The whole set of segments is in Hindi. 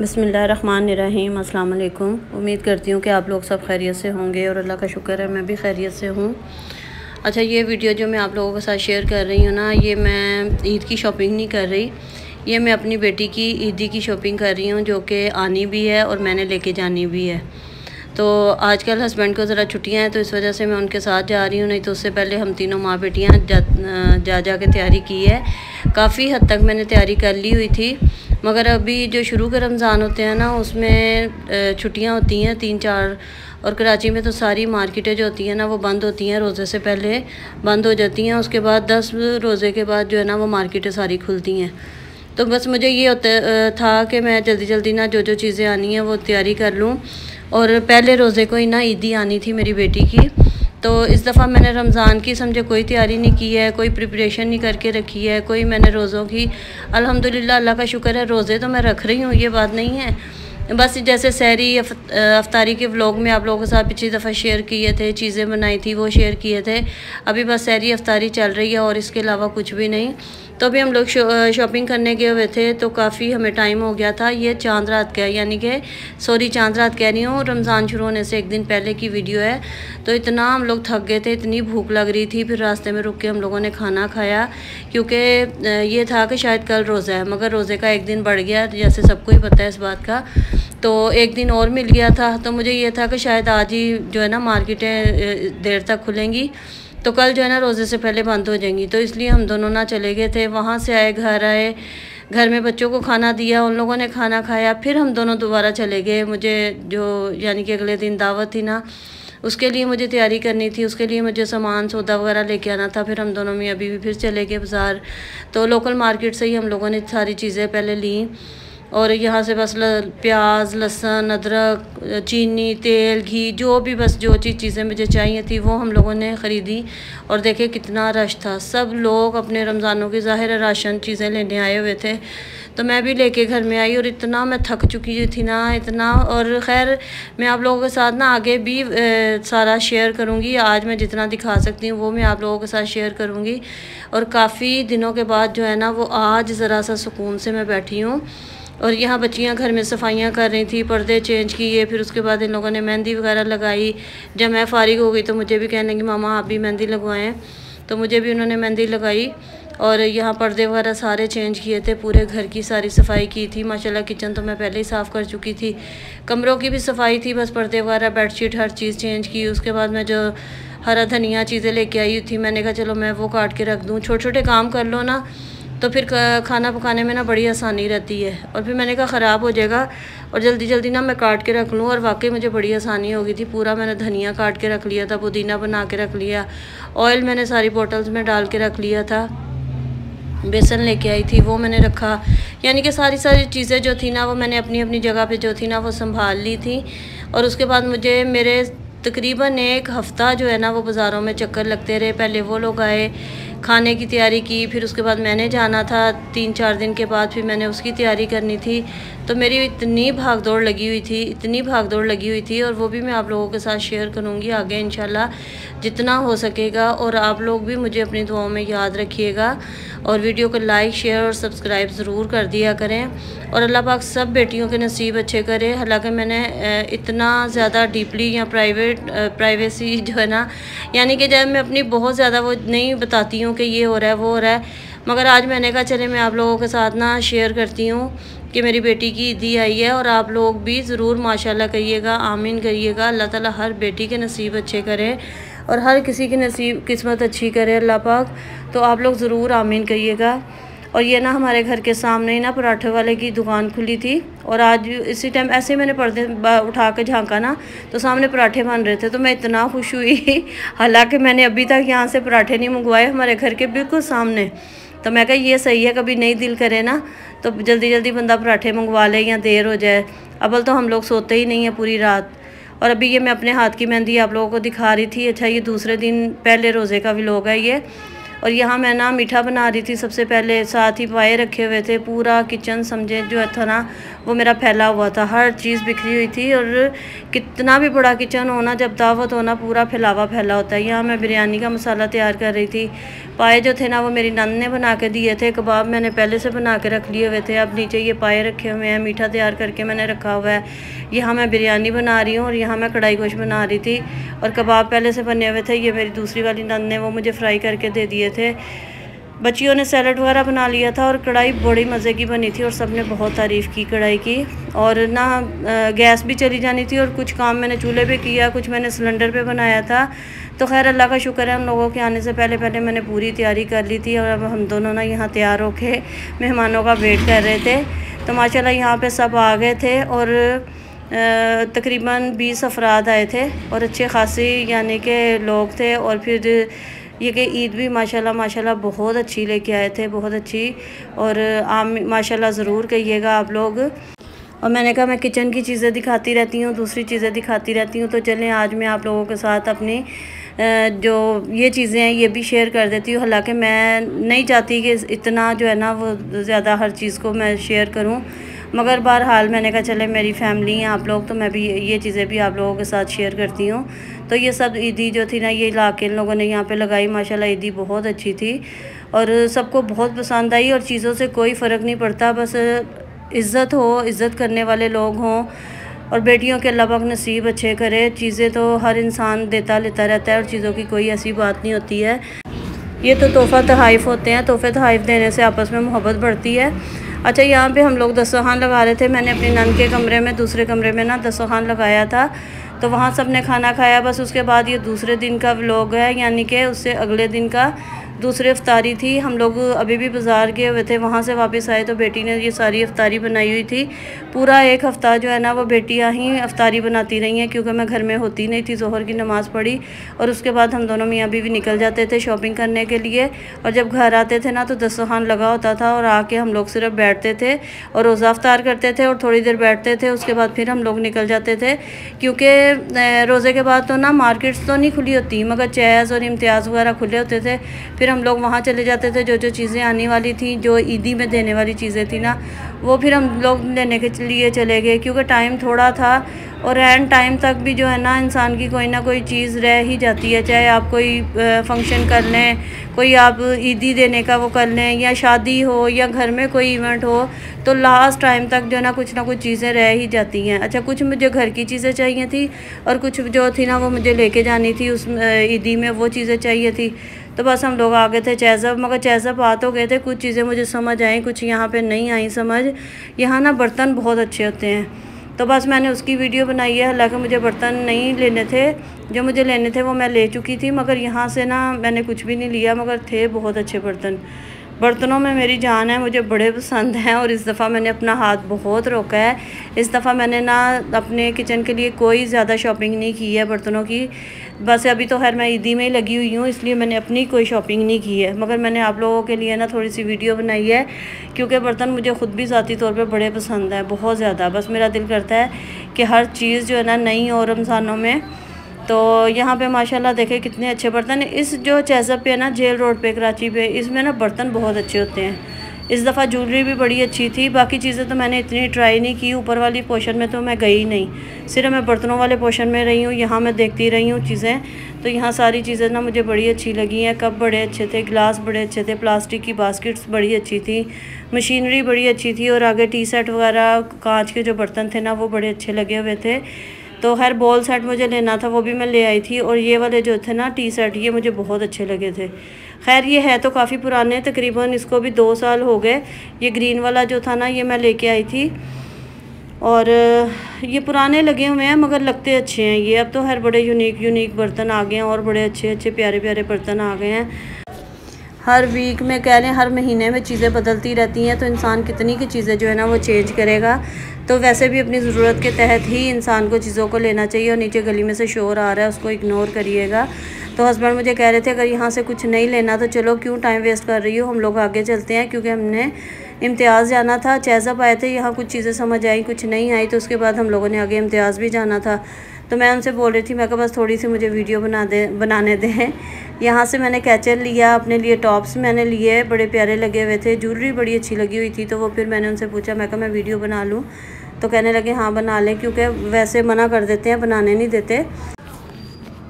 बिस्मिल्लाहिर्रहमानिर्रहीम। अस्सलाम वालेकुम। उम्मीद करती हूँ कि आप लोग सब खैरियत से होंगे और अल्लाह का शुक्र है मैं भी खैरियत से हूँ। अच्छा, ये वीडियो जो मैं आप लोगों के साथ शेयर कर रही हूँ ना, ये मैं ईद की शॉपिंग नहीं कर रही, ये मैं अपनी बेटी की ईदी की शॉपिंग कर रही हूँ, जो कि आनी भी है और मैंने लेके जानी भी है। तो आजकल हस्बैंड को ज़रा छुट्टियाँ हैं, तो इस वजह से मैं उनके साथ जा रही हूँ, नहीं तो उससे पहले हम तीनों माँ बेटियाँ जा के तैयारी की है। काफ़ी हद तक मैंने तैयारी कर ली हुई थी, मगर अभी जो शुरू के रमज़ान होते हैं ना, उसमें छुट्टियाँ होती हैं 3-4, और कराची में तो सारी मार्केटें जो होती हैं ना वो बंद होती हैं, रोज़े से पहले बंद हो जाती हैं। उसके बाद 10 रोज़े के बाद जो है ना वो मार्केटें सारी खुलती हैं। तो बस मुझे ये होता था कि मैं जल्दी जल्दी ना जो चीज़ें आनी हैं वो तैयारी कर लूँ, और पहले रोज़े को ही ना ईदी आनी थी मेरी बेटी की। तो इस दफ़ा मैंने रमज़ान की समझे कोई तैयारी नहीं की है, कोई प्रिपरेशन नहीं करके रखी है, कोई मैंने रोज़ों की, अल्हम्दुलिल्लाह अल्लाह का शुक्र है रोज़े तो मैं रख रही हूँ, ये बात नहीं है। बस जैसे सहरी अफ्तारी के व्लॉग में आप लोगों के साथ पिछली दफ़ा शेयर किए थे, चीज़ें बनाई थी वो शेयर किए थे। अभी बस सहरी अफ्तारी चल रही है और इसके अलावा कुछ भी नहीं। तो अभी हम लोग शॉपिंग करने गए हुए थे, तो काफ़ी हमें टाइम हो गया था। ये चांद रात का, यानी कि चांद रात कह रही हूँ, रमज़ान शुरू होने से एक दिन पहले की वीडियो है। तो इतना हम लोग थक गए थे, इतनी भूख लग रही थी, फिर रास्ते में रुक के हम लोगों ने खाना खाया, क्योंकि ये था कि शायद कल रोज़ा है, मगर रोज़े का एक दिन बढ़ गया, जैसे सबको ही पता है इस बात का। तो एक दिन और मिल गया था, तो मुझे ये था कि शायद आज ही जो है ना मार्केटें देर तक खुलेंगी, तो कल जो है ना रोज़े से पहले बंद हो जाएंगी। तो इसलिए हम दोनों ना चले गए थे, वहाँ से आए, घर आए, घर में बच्चों को खाना दिया, उन लोगों ने खाना खाया, फिर हम दोनों दोबारा चले गए। मुझे जो यानी कि अगले दिन दावत थी ना, उसके लिए मुझे तैयारी करनी थी, उसके लिए मुझे सामान सौदा वगैरह लेके आना था। फिर हम दोनों में अभी भी फिर चले गए बाज़ार, तो लोकल मार्केट से ही हम लोगों ने सारी चीज़ें पहले ली, और यहाँ से बस प्याज, लहसुन, अदरक, चीनी, तेल, घी, जो भी बस जो चीज़ें मुझे चाहिए थी वो हम लोगों ने ख़रीदी। और देखे कितना रश था, सब लोग अपने रमज़ानों की ज़ाहिर राशन चीज़ें लेने आए हुए थे। तो मैं भी लेके घर में आई, और इतना मैं थक चुकी थी ना, इतना। और ख़ैर मैं आप लोगों के साथ ना आगे भी सारा शेयर करूँगी। आज मैं जितना दिखा सकती हूँ वो मैं आप लोगों के साथ शेयर करूँगी। और काफ़ी दिनों के बाद जो है ना वो आज ज़रा सा सुकून से मैं बैठी हूँ। और यहाँ बच्चियाँ घर में सफाइयाँ कर रही थी, पर्दे चेंज किए, फिर उसके बाद इन लोगों ने मेहंदी वगैरह लगाई। जब मैं फ़ारिग हो गई तो मुझे भी कहने लगी मामा आप भी मेहंदी लगवाएं, तो मुझे भी उन्होंने मेहंदी लगाई। और यहाँ पर्दे वगैरह सारे चेंज किए थे, पूरे घर की सारी सफाई की थी। माशाल्लाह किचन तो मैं पहले ही साफ़ कर चुकी थी, कमरों की भी सफाई थी, बस पर्दे वगैरह, बेडशीट, हर चीज़ चेंज की। उसके बाद मैं जो हरा धनिया चीज़ें लेके आई थी, मैंने कहा चलो मैं वो काट के रख दूँ। छोटे छोटे काम कर लो ना तो फिर खाना पकाने में ना बड़ी आसानी रहती है। और फिर मैंने कहा ख़राब हो जाएगा, और जल्दी जल्दी ना मैं काट के रख लूँ, और वाकई मुझे बड़ी आसानी हो गई थी। पूरा मैंने धनिया काट के रख लिया था, पुदीना बना के रख लिया, ऑयल मैंने सारी बोतल्स में डाल के रख लिया था, बेसन लेके आई थी वो मैंने रखा। यानी कि सारी चीज़ें जो थी ना वो मैंने अपनी अपनी जगह पे जो थी ना वो संभाल ली थी। और उसके बाद मुझे मेरे तकरीबन एक हफ़्ता जो है ना वो बाज़ारों में चक्कर लगते रहे। पहले वो लोग आए, खाने की तैयारी की, फिर उसके बाद मैंने जाना था 3-4 दिन के बाद, फिर मैंने उसकी तैयारी करनी थी। तो मेरी इतनी भाग दौड़ लगी हुई थी, इतनी भाग दौड़ लगी हुई थी, और वो भी मैं आप लोगों के साथ शेयर करूँगी आगे इंशाल्लाह जितना हो सकेगा। और आप लोग भी मुझे अपनी दुआओं में याद रखिएगा, और वीडियो को लाइक, शेयर और सब्सक्राइब ज़रूर कर दिया करें। और अल्लाह पाक सब बेटियों के नसीब अच्छे करे। हालांकि मैंने इतना ज़्यादा डीपली या प्राइवेसी जो है ना, यानी कि जब मैं अपनी बहुत ज़्यादा वो नहीं बताती हूँ कि ये हो रहा है वो हो रहा है, मगर आज मैंने कहा चले मैं आप लोगों के साथ ना शेयर करती हूँ कि मेरी बेटी की ईदी आई है। और आप लोग भी ज़रूर माशाल्लाह कहिएगा, आमीन कहिएगा। अल्लाह ताला हर बेटी के नसीब अच्छे करे और हर किसी की नसीब किस्मत अच्छी करे अल्लाह पाक। तो आप लोग ज़रूर आमीन कहिएगा। और ये ना हमारे घर के सामने ही ना पराठे वाले की दुकान खुली थी, और आज इसी टाइम ऐसे मैंने पर्दे उठा के झांका ना तो सामने पराठे बन रहे थे, तो मैं इतना खुश हुई। हालांकि मैंने अभी तक यहाँ से पराठे नहीं मंगवाए, हमारे घर के बिल्कुल सामने। तो मैं कहा ये सही है, कभी नहीं दिल करे ना तो जल्दी जल्दी बंदा पराठे मंगवा ले या देर हो जाए। अव्वल तो हम लोग सोते ही नहीं हैं पूरी रात। और अभी ये मैं अपने हाथ की मेहंदी आप लोगों को दिखा रही थी। अच्छा, ये दूसरे दिन पहले रोज़े का व्लॉग है ये। और यहाँ मैं ना मीठा बना रही थी सबसे पहले, साथ ही पाए रखे हुए थे। पूरा किचन समझे जो था ना वो मेरा फैला हुआ था, हर चीज़ बिखरी हुई थी। और कितना भी बड़ा किचन होना, जब दावत होना, पूरा फैलावा फैला होता है। यहाँ मैं बिरयानी का मसाला तैयार कर रही थी। पाए जो थे ना वो मेरी नंद ने बना के दिए थे। कबाब मैंने पहले से बना के रख लिए हुए थे। अब नीचे ये पाए रखे हुए हैं, मीठा तैयार करके मैंने रखा हुआ है। यहाँ मैं बिरयानी बना रही हूँ और यहाँ मैं कढ़ाई गोश्त बना रही थी। और कबाब पहले से बने हुए थे, ये मेरी दूसरी वाली नंद ने वो मुझे फ्राई करके दे दिए थे। बच्चियों ने सैलड वगैरह बना लिया था और कढ़ाई बड़ी मज़े की बनी थी और सब ने बहुत तारीफ़ की कढ़ाई की। और ना गैस भी चली जानी थी और कुछ काम मैंने चूल्हे पे किया, कुछ मैंने सिलेंडर पे बनाया था। तो खैर अल्लाह का शुक्र है, उन लोगों के आने से पहले पहले मैंने पूरी तैयारी कर ली थी। और अब हम दोनों ना यहाँ तैयार होके मेहमानों का वेट कर रहे थे। तो माशाल्लाह यहाँ पर सब आ गए थे और तकरीबन 20 अफराद आए थे और अच्छे खासी यानी कि लोग थे। और फिर ये कि ईद भी माशाल्लाह बहुत अच्छी लेके आए थे, बहुत अच्छी। और माशाल्लाह ज़रूर कहिएगा आप लोग। और मैंने कहा मैं किचन की चीज़ें दिखाती रहती हूँ, दूसरी चीज़ें दिखाती रहती हूँ, तो चलें आज मैं आप लोगों के साथ अपनी जो ये चीज़ें हैं ये भी शेयर कर देती हूँ। हालांकि मैं नहीं चाहती कि इतना जो है ना वो ज़्यादा हर चीज़ को मैं शेयर करूँ, मगर बहरहाल मैंने कहा चले मेरी फैमिली हैं आप लोग, तो मैं भी ये चीज़ें भी आप लोगों के साथ शेयर करती हूँ। तो ये सब ईदी जो थी ना ये ला के इन लोगों ने यहाँ पे लगाई। माशाल्लाह ईदी बहुत अच्छी थी और सबको बहुत पसंद आई। और चीज़ों से कोई फ़र्क नहीं पड़ता, बस इज़्ज़त हो, इज़्ज़त करने वाले लोग हों। और बेटियों के अल्लाह पाक नसीब अच्छे करे। चीज़ें तो हर इंसान देता लेता रहता है और चीज़ों की कोई ऐसी बात नहीं होती है। ये तो तोहफ़ा तहाइफ़ होते हैं, तोहफ़े तहाइफ़ देने से आपस में मोहब्बत बढ़ती है। अच्छा, यहाँ पे हम लोग दस्तरखान लगा रहे थे। मैंने अपनी नंद के कमरे में, दूसरे कमरे में ना दस्तरखान लगाया था, तो वहाँ सब ने खाना खाया। बस उसके बाद ये दूसरे दिन का व्लॉग है, यानी कि उससे अगले दिन का दूसरी इफ्तारी थी। हम लोग अभी भी बाज़ार गए हुए थे, वहाँ से वापस आए तो बेटी ने ये सारी इफ्तारी बनाई हुई थी। पूरा एक हफ़्ता जो है ना वो बेटियाँ ही इफ्तारी बनाती रही हैं, क्योंकि मैं घर में होती नहीं थी। ज़ोहर की नमाज़ पढ़ी और उसके बाद हम दोनों मियाँ बीवी निकल जाते थे शॉपिंग करने के लिए। और जब घर आते थे ना तो दस्तरखान लगा होता था और आके हम लोग सिर्फ बैठते थे और रोज़ा इफ्तार करते थे और थोड़ी देर बैठते थे। उसके बाद फिर हम लोग निकल जाते थे, क्योंकि रोज़े के बाद तो ना मार्केट्स तो नहीं खुली होती, मगर चैज़ और इम्तियाज़ वगैरह खुले होते थे। फिर हम लोग वहाँ चले जाते थे, जो जो चीज़ें आने वाली थी, जो ईदी में देने वाली चीज़ें थी ना, वो फिर हम लोग लेने के लिए चले गए, क्योंकि टाइम थोड़ा था। और एंड टाइम तक भी जो है ना इंसान की कोई ना कोई चीज़ रह ही जाती है। चाहे आप कोई फंक्शन कर लें, कोई आप ईदी देने का वो कर लें, या शादी हो, या घर में कोई इवेंट हो, तो लास्ट टाइम तक जो है ना कुछ चीज़ें रह ही जाती हैं। अच्छा, कुछ मुझे घर की चीज़ें चाहिए थी और कुछ जो थी ना वो मुझे लेके जानी थी उस ईदी में, वो चीज़ें चाहिए थी। तो बस हम लोग आ गए थे चैज़ब, मगर चैज़ब आ तो गए थे, कुछ चीज़ें मुझे समझ आई, कुछ यहाँ पे नहीं आई समझ। यहाँ ना बर्तन बहुत अच्छे होते हैं, तो बस मैंने उसकी वीडियो बनाई है। हालांकि मुझे बर्तन नहीं लेने थे, जो मुझे लेने थे वो मैं ले चुकी थी, मगर यहाँ से ना मैंने कुछ भी नहीं लिया, मगर थे बहुत अच्छे बर्तन। बर्तनों में मेरी जान है, मुझे बड़े पसंद हैं। और इस दफ़ा मैंने अपना हाथ बहुत रोका है। इस दफ़ा मैंने ना अपने किचन के लिए कोई ज़्यादा शॉपिंग नहीं की है बर्तनों की। बस अभी तो खैर मैं ईदी में ही लगी हुई हूँ, इसलिए मैंने अपनी कोई शॉपिंग नहीं की है, मगर मैंने आप लोगों के लिए ना थोड़ी सी वीडियो बनाई है, क्योंकि बर्तन मुझे ख़ुद भी ज़ाती तौर पे बड़े पसंद है, बहुत ज़्यादा। बस मेरा दिल करता है कि हर चीज़ जो है ना नई और रमज़ानों में। तो यहाँ पे माशाल्लाह देखे कितने अच्छे बर्तन। इस जो चैज़ब पे है ना, जेल रोड पे कराची पे, इसमें ना बर्तन बहुत अच्छे होते हैं। इस दफ़ा ज्वेलरी भी बड़ी अच्छी थी। बाकी चीज़ें तो मैंने इतनी ट्राई नहीं की, ऊपर वाली पोर्शन में तो मैं गई नहीं, सिर्फ मैं बर्तनों वाले पोर्शन में रही हूँ। यहाँ मैं देखती रही हूँ चीज़ें, तो यहाँ सारी चीज़ें ना मुझे बड़ी अच्छी लगी हैं। कप बड़े अच्छे थे, गिलास बड़े अच्छे थे, प्लास्टिक की बास्केट्स बड़ी अच्छी थी, मशीनरी बड़ी अच्छी थी, और आगे टी सेट वगैरह कांच के जो बर्तन थे ना वो बड़े अच्छे लगे हुए थे। तो खैर बॉल सेट मुझे लेना था, वो भी मैं ले आई थी। और ये वाले जो थे ना टी सेट, ये मुझे बहुत अच्छे लगे थे। खैर ये है तो काफ़ी पुराने, तकरीबन इसको भी 2 साल हो गए। ये ग्रीन वाला जो था ना ये मैं लेके आई थी, और ये पुराने लगे हुए हैं मगर लगते अच्छे हैं ये। अब तो हर बड़े यूनिक बर्तन आ गए हैं, और बड़े अच्छे प्यारे बर्तन आ गए हैं। हर वीक में कह लें, हर महीने में चीज़ें बदलती रहती हैं, तो इंसान कितनी की चीज़ें जो है ना वो चेंज करेगा। तो वैसे भी अपनी ज़रूरत के तहत ही इंसान को चीज़ों को लेना चाहिए। और नीचे गली में से शोर आ रहा है, उसको इग्नोर करिएगा। तो हस्बैंड मुझे कह रहे थे अगर यहाँ से कुछ नहीं लेना तो चलो, क्यों टाइम वेस्ट कर रही हो, हम लोग आगे चलते हैं, क्योंकि हमने इम्तियाज़ जाना था। चैज़ब आए थे, यहाँ कुछ चीज़ें समझ आई, कुछ नहीं आई, तो उसके बाद हम लोगों ने आगे इम्तियाज़ भी जाना था। तो मैं उनसे बोल रही थी, मैं कहा बस थोड़ी सी मुझे वीडियो बनाने दें। यहाँ से मैंने कैचर लिया, अपने लिए टॉप्स मैंने लिए, बड़े प्यारे लगे हुए थे, ज्वेलरी बड़ी अच्छी लगी हुई थी। तो वो फिर मैंने उनसे पूछा, मैं कहा मैं वीडियो बना लूँ? तो कहने लगे हाँ बना लें, क्योंकि वैसे मना कर देते हैं, बनाने नहीं देते।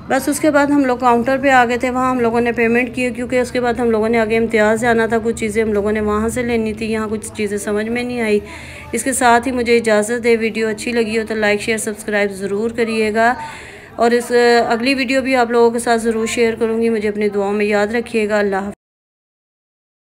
बस उसके बाद हम लोग काउंटर पे आ गए थे, वहाँ हम लोगों ने पेमेंट की, क्योंकि उसके बाद हम लोगों ने आगे इम्तियाज़ जाना था, कुछ चीज़ें हम लोगों ने वहाँ से लेनी थी, यहाँ कुछ चीज़ें समझ में नहीं आई। इसके साथ ही मुझे इजाज़त दे। वीडियो अच्छी लगी हो तो लाइक शेयर सब्सक्राइब ज़रूर करिएगा, और इस अगली वीडियो भी आप लोगों के साथ ज़रूर शेयर करूँगी। मुझे अपनी दुआओं में याद रखिएगा। अल्लाह।